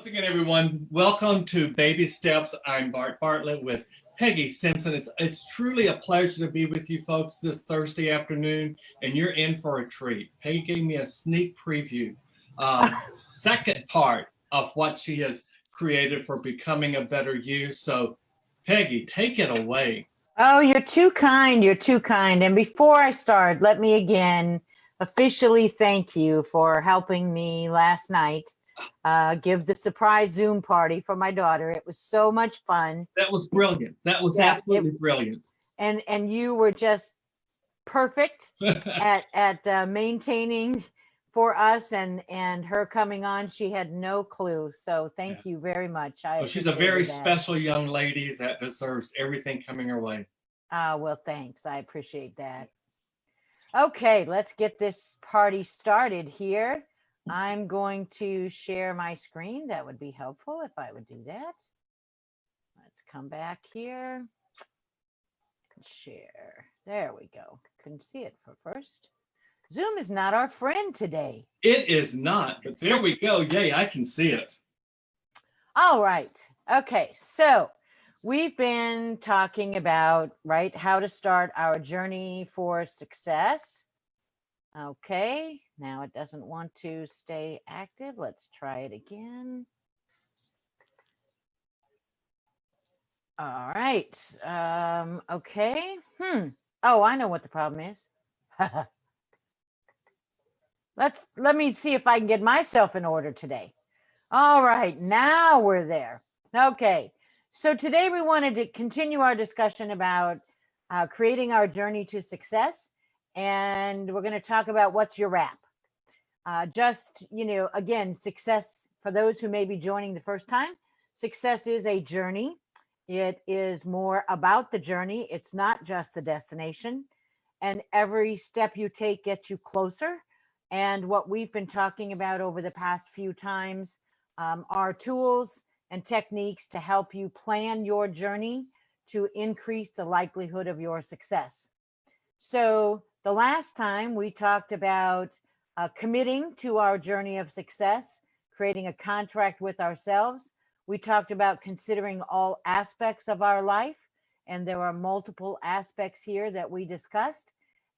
Once again, everyone, welcome to Baby Steps. I'm Bart Bartlett with Peggy Simpson. It's truly a pleasure to be with you folks this Thursday afternoon, and you're in for a treat. Peggy gave me a sneak preview, second part of what she has created for becoming a better you. So, Peggy, take it away. Oh, you're too kind. You're too kind. And before I start, let me again officially thank you for helping me last night give the surprise Zoom party for my daughter. It was so much fun. That was brilliant. That was absolutely brilliant. And you were just perfect at maintaining for us and her coming on. She had no clue. So thank you very much. Well, she's a very special young lady that deserves everything coming her way. Well, thanks. I appreciate that. Okay, let's get this party started here. I'm going to share my screen. That would be helpful if I would do that. Let's come back here. Share. There we go. Couldn't see it for first. Zoom is not our friend today. It is not, but there we go. Yay, I can see it. All right. Okay, so we've been talking about, right, how to start our journey for success. Okay, now it doesn't want to stay active. Let's try it again. All right. Okay. Oh, I know what the problem is. Let me see if I can get myself in order today. All right, now we're there. Okay. So today we wanted to continue our discussion about creating our journey to success. And we're going to talk about what's your wrap. Just, again, success, for those who may be joining the first time, success is a journey. It is more about the journey. It's not just the destination. And every step you take gets you closer. And what we've been talking about over the past few times are tools and techniques to help you plan your journey to increase the likelihood of your success. So the last time we talked about committing to our journey of success, creating a contract with ourselves. We talked about considering all aspects of our life, and there are multiple aspects here that we discussed.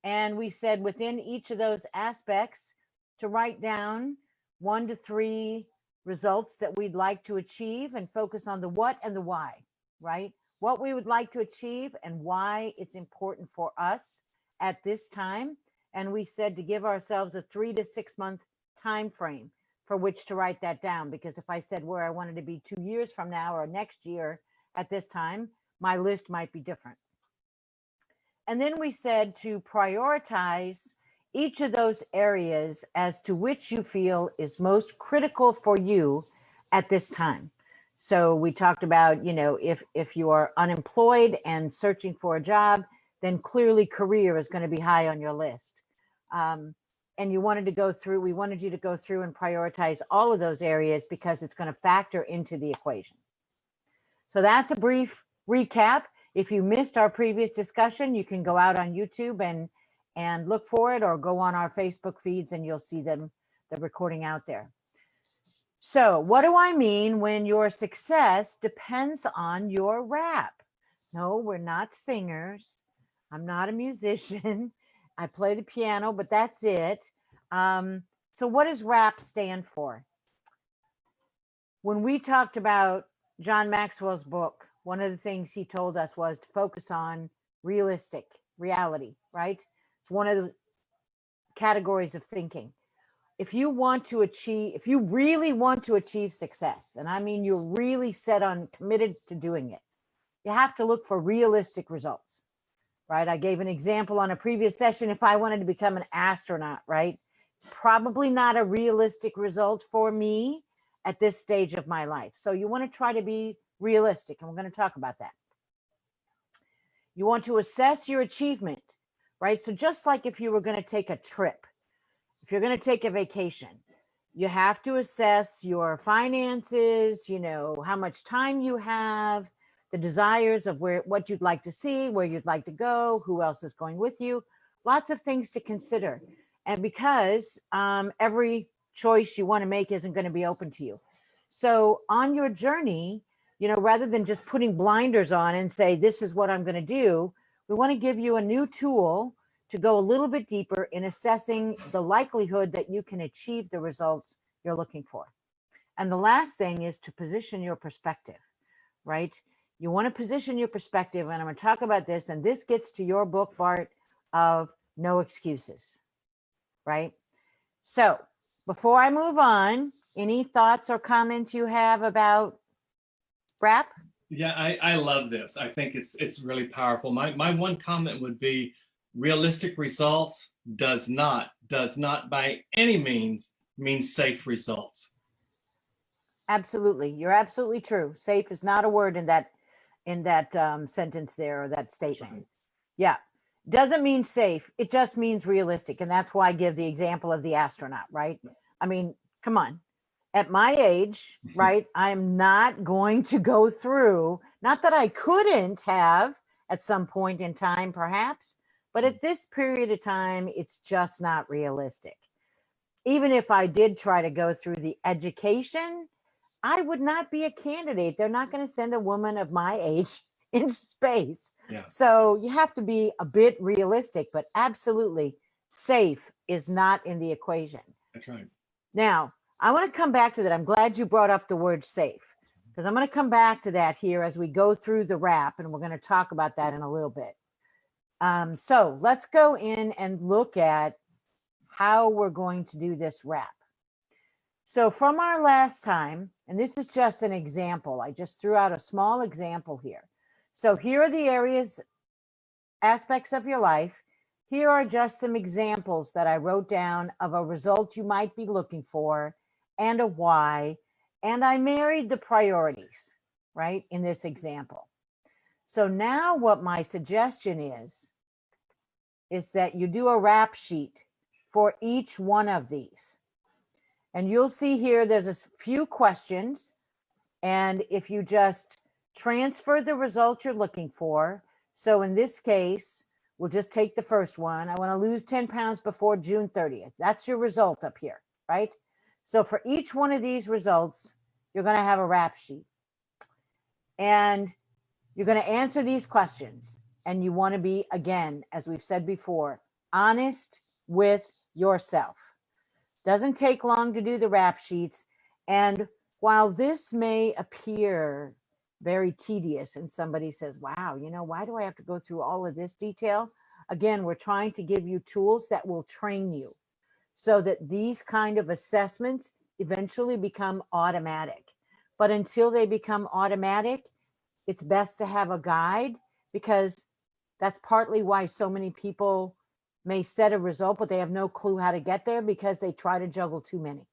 And we said within each of those aspects to write down 1 to 3 results that we'd like to achieve and focus on the what and the why, right? What we would like to achieve and why it's important for us at this time. And we said to give ourselves a 3 to 6 month time frame for which to write that down. Because if I said where I wanted to be 2 years from now or next year at this time, my list might be different. And then we said to prioritize each of those areas as to which you feel is most critical for you at this time. So we talked about, if you are unemployed and searching for a job, then clearly career is going to be high on your list. And we wanted you to go through and prioritize all of those areas because it's going to factor into the equation. So that's a brief recap. If you missed our previous discussion, you can go out on YouTube and look for it, or go on our Facebook feeds and you'll see the recording out there. So what do I mean when your success depends on your rap? No, we're not singers. I'm not a musician. I play the piano, but that's it. So what does RAP stand for? When we talked about John Maxwell's book, one of the things he told us was to focus on reality, right? It's one of the categories of thinking. If you really want to achieve success, and I mean you're really committed to doing it, you have to look for realistic results. Right? I gave an example on a previous session. If I wanted to become an astronaut, right? It's probably not a realistic result for me at this stage of my life. So you want to try to be realistic, and we're going to talk about that. You want to assess your achievement, right? So just like if you were going to take a trip, if you're going to take a vacation, you have to assess your finances, how much time you have, the desires of what you'd like to see, where you'd like to go, who else is going with you, lots of things to consider. And because every choice you want to make isn't going to be open to you. So on your journey, rather than just putting blinders on and say, this is what I'm going to do, we want to give you a new tool to go a little bit deeper in assessing the likelihood that you can achieve the results you're looking for. And the last thing is to position your perspective, right? You want to position your perspective, and I'm going to talk about this, and this gets to your book, Bart, of No Excuses, right? So before I move on, any thoughts or comments you have about RAP? Yeah, I love this. I think it's really powerful. My one comment would be realistic results does not by any means mean safe results. Absolutely. You're absolutely true. Safe is not a word in that sentence there, or that statement. Right. Yeah. Doesn't mean safe. It just means realistic. And that's why I give the example of the astronaut, right? I mean, come on. At my age, right, I'm not going to go through, not that I couldn't have at some point in time, perhaps, but at this period of time, it's just not realistic. Even if I did try to go through the education, I would not be a candidate. They're not going to send a woman of my age into space. Yeah. So you have to be a bit realistic, but absolutely safe is not in the equation. That's right. Now, I want to come back to that. I'm glad you brought up the word safe, because I'm going to come back to that here as we go through the RAP, and we're going to talk about that in a little bit. So let's go in and look at how we're going to do this RAP. So from our last time, and this is just an example, I just threw out a small example here. So here are the areas, aspects of your life. Here are just some examples that I wrote down of a result you might be looking for and a why. And I married the priorities, right, in this example. So now what my suggestion is that you do a RAP sheet for each one of these. And you'll see here, there's a few questions. And if you just transfer the result you're looking for, so in this case, we'll just take the first one. I want to lose 10 pounds before June 30th. That's your result up here, right? So for each one of these results, you're going to have a RAP sheet. And you're going to answer these questions. And you want to be, again, as we've said before, honest with yourself. Doesn't take long to do the RAP sheets. And while this may appear very tedious and somebody says, wow, why do I have to go through all of this detail? Again, we're trying to give you tools that will train you so that these kind of assessments eventually become automatic. But until they become automatic, it's best to have a guide, because that's partly why so many people may set a result, but they have no clue how to get there because they try to juggle too many.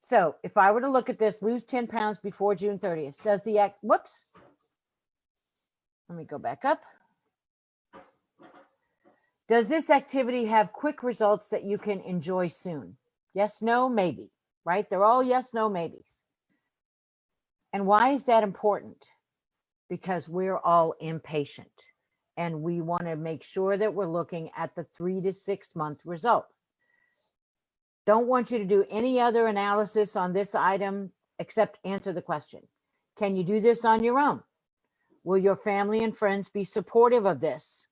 So if I were to look at this, lose 10 pounds before June 30th, does the act, whoops, let me go back up. Does this activity have quick results that you can enjoy soon? Yes, no, maybe, right? They're all yes, no, maybes. And why is that important? Because we're all impatient and we want to make sure that we're looking at the 3 to 6 month result. Don't want you to do any other analysis on this item except answer the question. Can you do this on your own? Will your family and friends be supportive of this?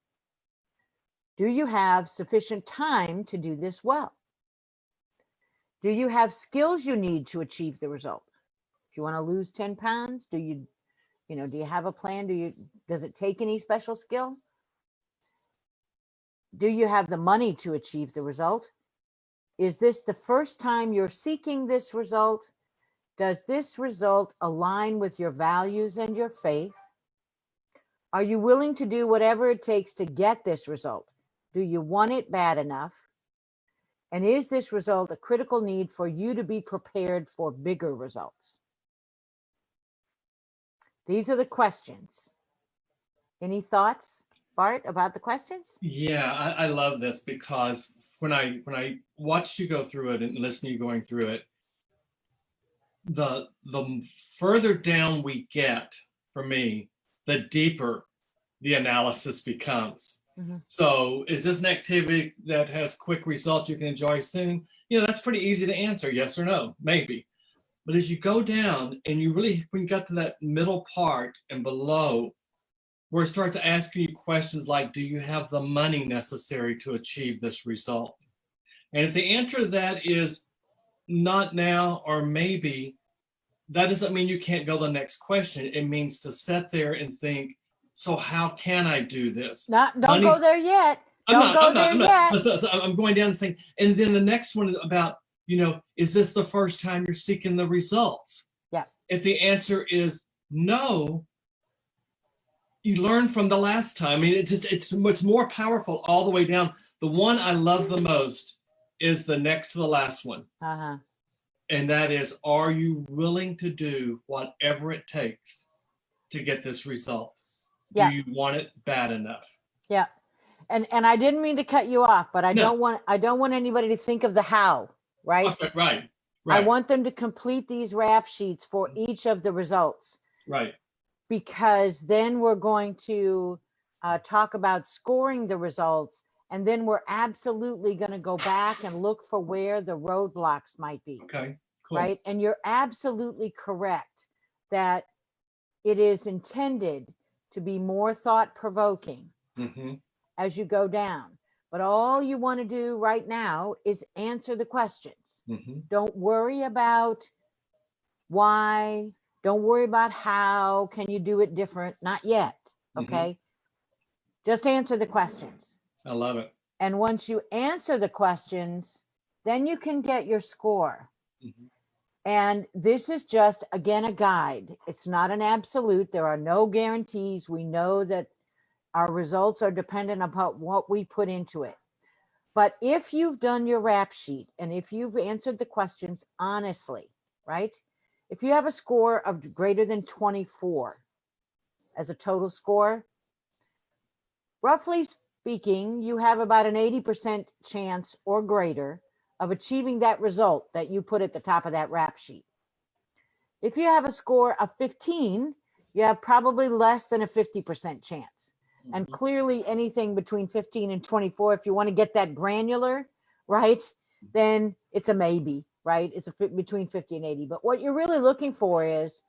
Do you have sufficient time to do this well? Do you have skills you need to achieve the result? If you want to lose 10 pounds, do you have a plan? Does it take any special skill? Do you have the money to achieve the result? Is this the first time you're seeking this result? Does this result align with your values and your faith? Are you willing to do whatever it takes to get this result? Do you want it bad enough? And is this result a critical need for you to be prepared for bigger results? These are the questions. Any thoughts, Bart, about the questions? Yeah, I love this, because when I watched you go through it and listen to you going through it, the further down we get, for me, the deeper the analysis becomes. Mm-hmm. So is this an activity that has quick results you can enjoy soon? That's pretty easy to answer, yes or no, maybe. But as you go down and you really, when you got to that middle part and below, where it starts asking you questions like, do you have the money necessary to achieve this result? And if the answer to that is not now or maybe, that doesn't mean you can't go to the next question. It means to sit there and think, so how can I do this? Don't go there yet. Don't go there yet. I'm going down and saying, and then the next one is about, is this the first time you're seeking the results? Yeah. If the answer is no, you learn from the last time. I mean, it's much more powerful all the way down. The one I love the most is the next to the last one. Uh-huh. And that is, are you willing to do whatever it takes to get this result? Yeah. Do you want it bad enough? Yeah. And I didn't mean to cut you off, but I don't want anybody to think of the how, right? Okay, right. I want them to complete these rap sheets for each of the results. Right. Because then we're going to talk about scoring the results, and then we're absolutely going to go back and look for where the roadblocks might be. Okay, cool. Right? And you're absolutely correct that it is intended to be more thought-provoking as you go down. But all you want to do right now is answer the questions. Don't worry about why. Don't worry about how can you do it different. Not yet. Okay. Just answer the questions. I love it. And once you answer the questions, then you can get your score. And this is just, again, a guide. It's not an absolute. There are no guarantees. We know that our results are dependent upon what we put into it. But if you've done your rap sheet and if you've answered the questions honestly, right? If you have a score of greater than 24 as a total score, roughly speaking, you have about an 80% chance or greater of achieving that result that you put at the top of that rap sheet. If you have a score of 15, you have probably less than a 50% chance. And clearly anything between 15 and 24, if you want to get that granular, right, then it's a maybe, right? It's between 50 and 80. But what you're really looking for is,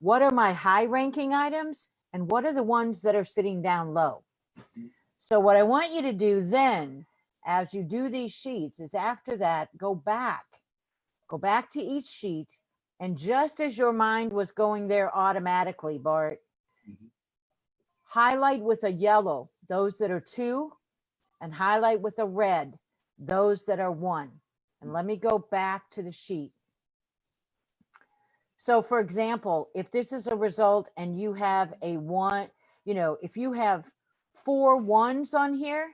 what are my high ranking items and what are the ones that are sitting down low? So what I want you to do then, as you do these sheets, is after that, go back to each sheet. And just as your mind was going there automatically, Bart, highlight with a yellow those that are 2 and highlight with a red those that are 1. And let me go back to the sheet. So for example, if this is a result and you have a 1, if you have 4 1s on here,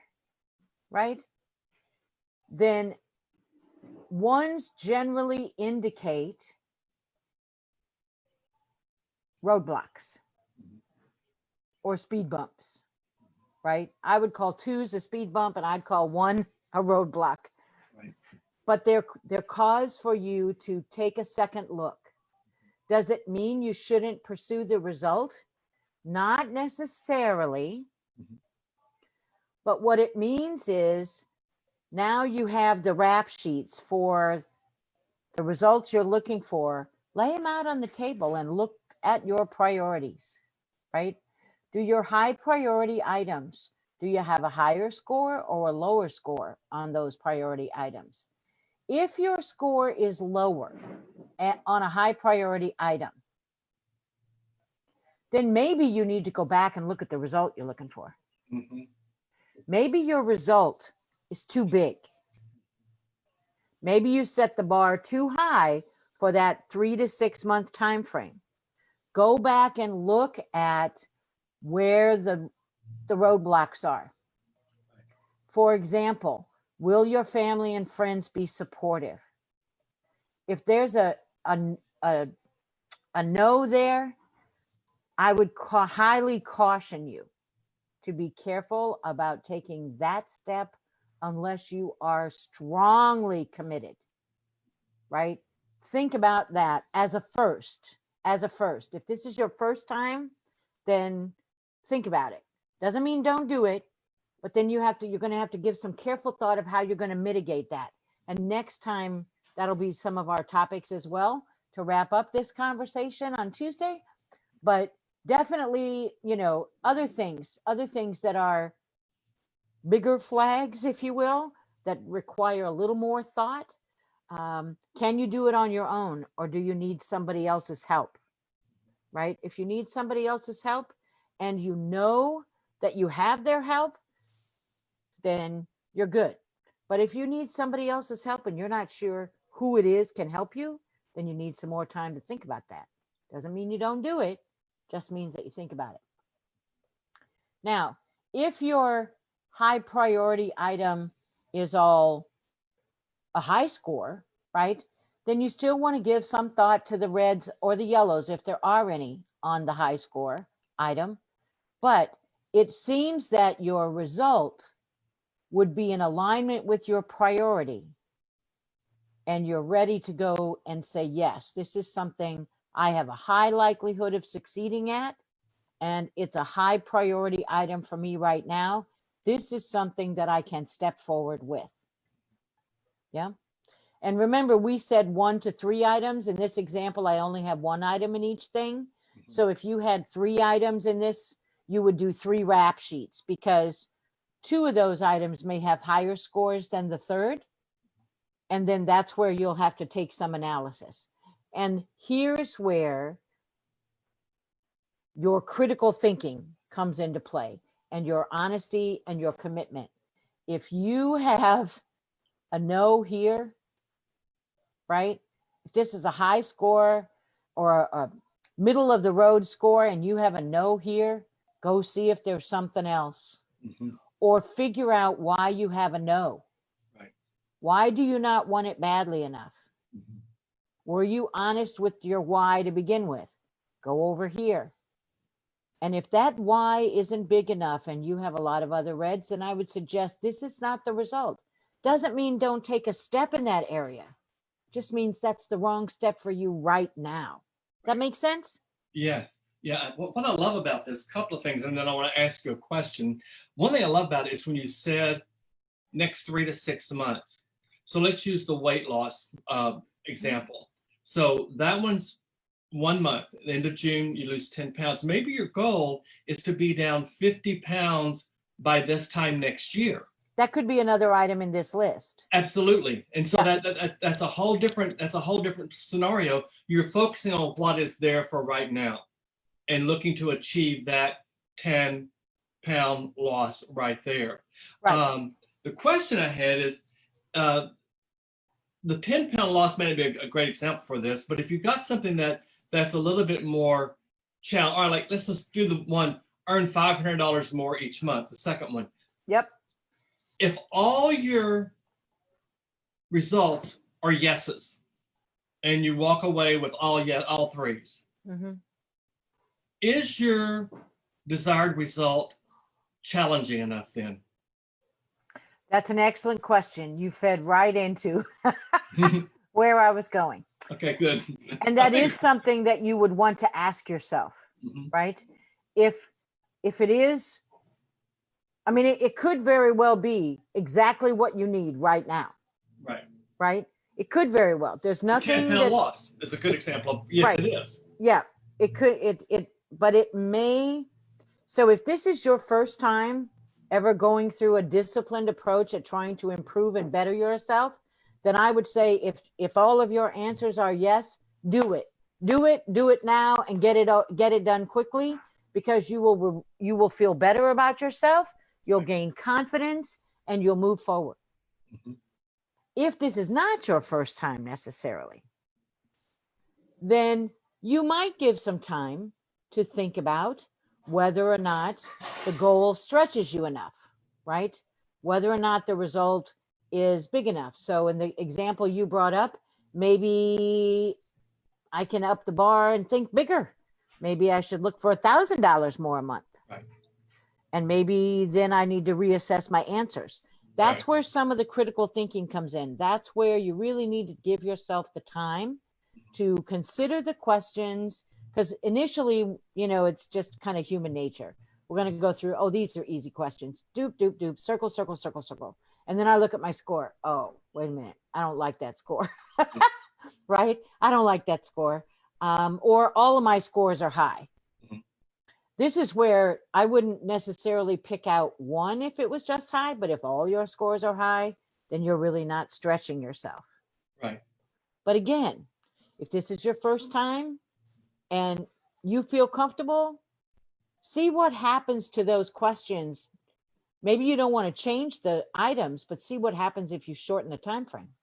right? Then 1s generally indicate roadblocks or speed bumps, right? I would call 2s a speed bump and I'd call 1 a roadblock. Right. But they're cause for you to take a second look. Does it mean you shouldn't pursue the result? Not necessarily. But what it means is now you have the rap sheets for the results you're looking for. Lay them out on the table and look at your priorities, right? Do your high priority items, do you have a higher score or a lower score on those priority items? If your score is lower on a high priority item, then maybe you need to go back and look at the result you're looking for. Maybe your result is too big. Maybe you set the bar too high for that 3 to 6 month time frame. Go back and look at where the roadblocks are. For example, will your family and friends be supportive? If there's a no there, I would highly caution you to be careful about taking that step unless you are strongly committed, right? Think about that as a first. If this is your first time, then think about it. Doesn't mean don't do it, but then you're going to have to give some careful thought of how you're going to mitigate that. And next time, that'll be some of our topics as well. to wrap up this conversation on Tuesday, but definitely, other things that are bigger flags, if you will, that require a little more thought. Can you do it on your own, or do you need somebody else's help? Right? If you need somebody else's help and you know that you have their help, then you're good. But if you need somebody else's help and you're not sure who it is can help you, then you need some more time to think about that. Doesn't mean you don't do it, just means that you think about it. Now, if your high priority item is all a high score, right? Then you still want to give some thought to the reds or the yellows, if there are any on the high score item. But it seems that your result would be in alignment with your priority, and you're ready to go and say, yes, this is something I have a high likelihood of succeeding at, and it's a high priority item for me right now. This is something that I can step forward with. Yeah. And remember, we said 1 to 3 items. In this example, I only have 1 item in each thing. So if you had 3 items in this, you would do 3 rap sheets, because 2 of those items may have higher scores than the third. And then that's where you'll have to take some analysis. And here's where your critical thinking comes into play, and your honesty and your commitment. If you have a no here, right? If this is a high score or a middle of the road score and you have a no here, go see if there's something else. Or figure out why you have a no. Right. Why do you not want it badly enough? Were you honest with your why to begin with? Go over here. And if that why isn't big enough and you have a lot of other reds, then I would suggest this is not the result. Doesn't mean don't take a step in that area. Just means that's the wrong step for you right now. That makes sense? Yes. Yeah. What I love about this, couple of things, and then I want to ask you a question. One thing I love about it is when you said next 3 to 6 months. So let's use the weight loss example. So that one's 1 month. At the end of June, you lose 10 pounds. Maybe your goal is to be down 50 pounds by this time next year. That could be another item in this list. Absolutely. And so Yeah. that's a whole different scenario. You're focusing on what is there for right now and looking to achieve that 10-pound loss right there. Right. The question I had is, the 10-pound loss may be a great example for this, but if you've got something that's a little bit more challenging, or like, let's just do the one, earn $500 more each month, the second one. Yep. If all your results are yeses and you walk away with all threes, is your desired result challenging enough then? That's an excellent question. You fed right into where I was going. Okay, good. And that is something that you would want to ask yourself, right? If it is, I mean, it could very well be exactly what you need right now. Right. Right? It could very well. There's nothing. 10-pound loss is a good example of, yes, right. It is. Yeah, it could, but it may. So if this is your first time ever going through a disciplined approach at trying to improve and better yourself, then I would say if all of your answers are yes, do it now and get it done quickly, because you will feel better about yourself. You'll gain confidence and you'll move forward. If this is not your first time necessarily, then you might give some time to think about whether or not the goal stretches you enough, right? Whether or not the result is big enough. So in the example you brought up, maybe I can up the bar and think bigger. Maybe I should look for $1,000 more a month. Right. And maybe then I need to reassess my answers. That's where some of the critical thinking comes in. That's where you really need to give yourself the time to consider the questions, because initially, it's just kind of human nature. We're going to go through, these are easy questions. Doop, doop, doop, circle, circle, circle, circle. And then I look at my score. Oh, wait a minute. I don't like that score. right? I don't like that score. Or all of my scores are high. Mhm. This is where I wouldn't necessarily pick out one if it was just high, but if all your scores are high, then you're really not stretching yourself. Right. But again, if this is your first time and you feel comfortable, see what happens to those questions. Maybe you don't want to change the items, but see what happens if you shorten the time frame.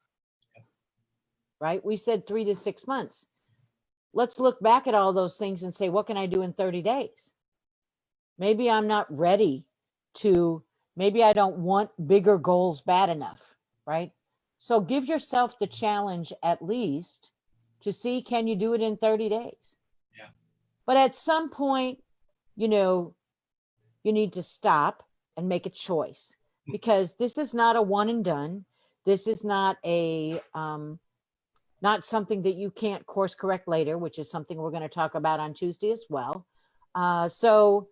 Right? We said 3 to 6 months. Let's look back at all those things and say, what can I do in 30 days? Maybe I'm not ready to, maybe I don't want bigger goals bad enough, right? So give yourself the challenge at least to see, can you do it in 30 days? Yeah. But at some point, you know, you need to stop and make a choice, because this is not a one and done. This is not a, not something that you can't course correct later, which is something we're going to talk about on Tuesday as well. So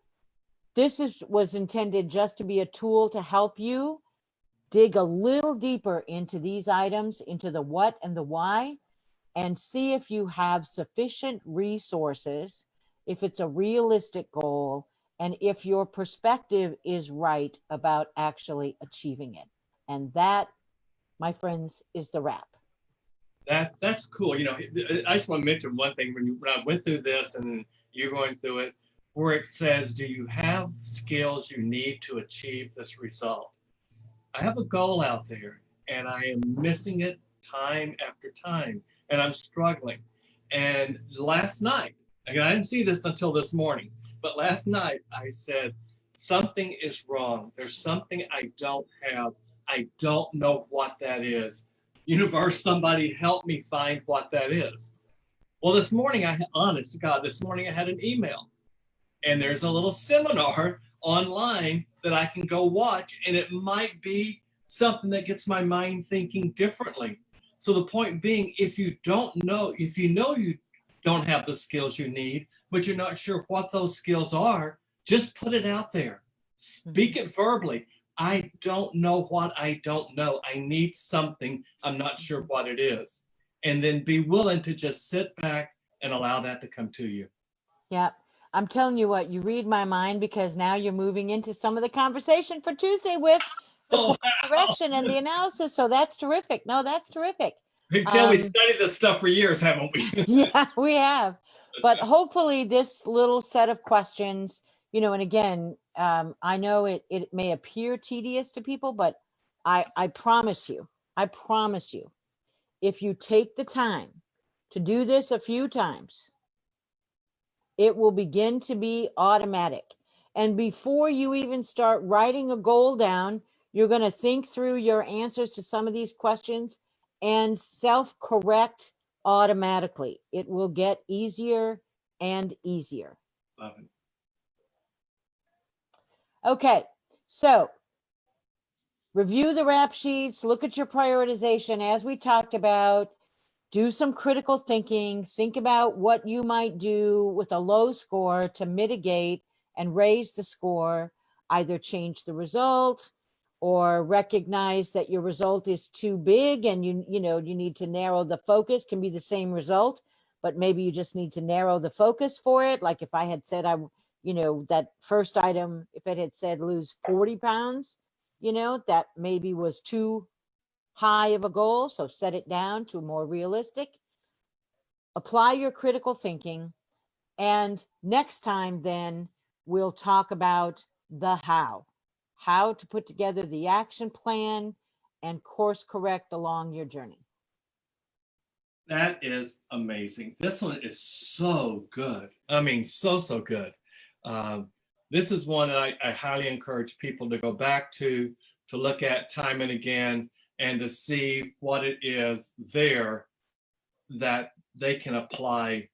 this was intended just to be a tool to help you dig a little deeper into these items, into the what and the why, and see if you have sufficient resources, if it's a realistic goal, and if your perspective is right about actually achieving it. And that, my friends, is the wrap. That's cool. You know, I just want to mention one thing when I went through this and you're going through it, where it says, "Do you have skills you need to achieve this result?" I have a goal out there, and I am missing it time after time, and I'm struggling. And last night, again, I didn't see this until this morning, but last night I said, something is wrong. There's something I don't have. I don't know what that is. Universe, somebody help me find what that is. Well, this morning, honest to God, this morning I had an email, and there's a little seminar online that I can go watch, and it might be something that gets my mind thinking differently. So the point being, if you don't know, if you know you don't have the skills you need, but you're not sure what those skills are, just put it out there. Speak it verbally. I don't know what I don't know. I need something. I'm not sure what it is. And then be willing to just sit back and allow that to come to you. Yeah. I'm telling you what, you read my mind, because now you're moving into some of the conversation for Tuesday with the Oh, wow. correction and the analysis. So that's terrific. No, that's terrific. You tell we studied this stuff for years, haven't we? Yeah, we have. But hopefully this little set of questions, and again, I know it may appear tedious to people, but I promise you, if you take the time to do this a few times, it will begin to be automatic. And before you even start writing a goal down, you're going to think through your answers to some of these questions and self-correct automatically. It will get easier and easier. Love it. Okay, so review the rap sheets, look at your prioritization as we talked about, do some critical thinking, think about what you might do with a low score to mitigate and raise the score, either change the result or recognize that your result is too big and you need to narrow the focus. Can be the same result, but maybe you just need to narrow the focus for it. Like if I had said that first item, if it had said lose 40 pounds, that maybe was too high of a goal, so set it down to more realistic. Apply your critical thinking, and next time then we'll talk about the how to put together the action plan and course correct along your journey. That is amazing. This one is so good. I mean, so good. This is one that I highly encourage people to go back to look at time and again, and to see what it is there that they can apply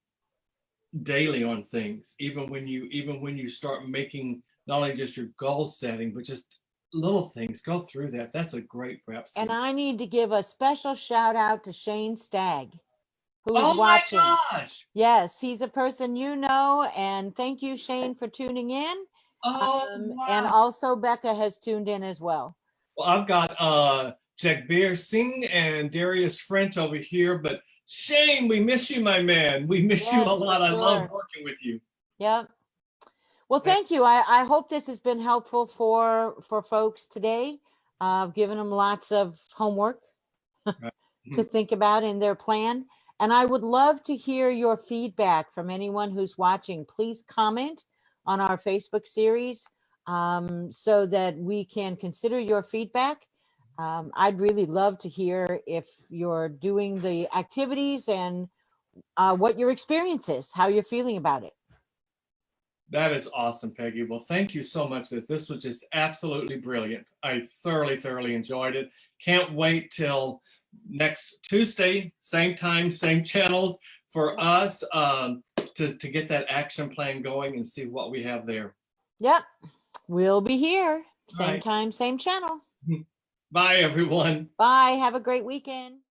daily on things, even when you start making not only just your goal setting, but just little things. Go through that. That's a great rep. And I need to give a special shout out to Shane Stagg, who is Oh watching. my gosh. Yes, he's a person and thank you, Shane, for tuning in. Oh wow. And also Becca has tuned in as well. Well, I've got Jagbir Singh and Darius French over here, but Shane, we miss you, my man. We miss you a Yes, for lot. I love sure. working with you. Yep. Well, thank you. I hope this has been helpful for folks today. Giving them lots of homework to think about in their plan. And I would love to hear your feedback from anyone who's watching. Please comment on our Facebook series so that we can consider your feedback. I'd really love to hear if you're doing the activities and what your experience is, how you're feeling about it. That is awesome, Peggy. Well, thank you so much. This was just absolutely brilliant. I thoroughly enjoyed it. Can't wait till next Tuesday, same time, same channels for us to get that action plan going and see what we have there. Yep. We'll be here. Same right. time, same channel. Bye, everyone. Bye. Have a great weekend.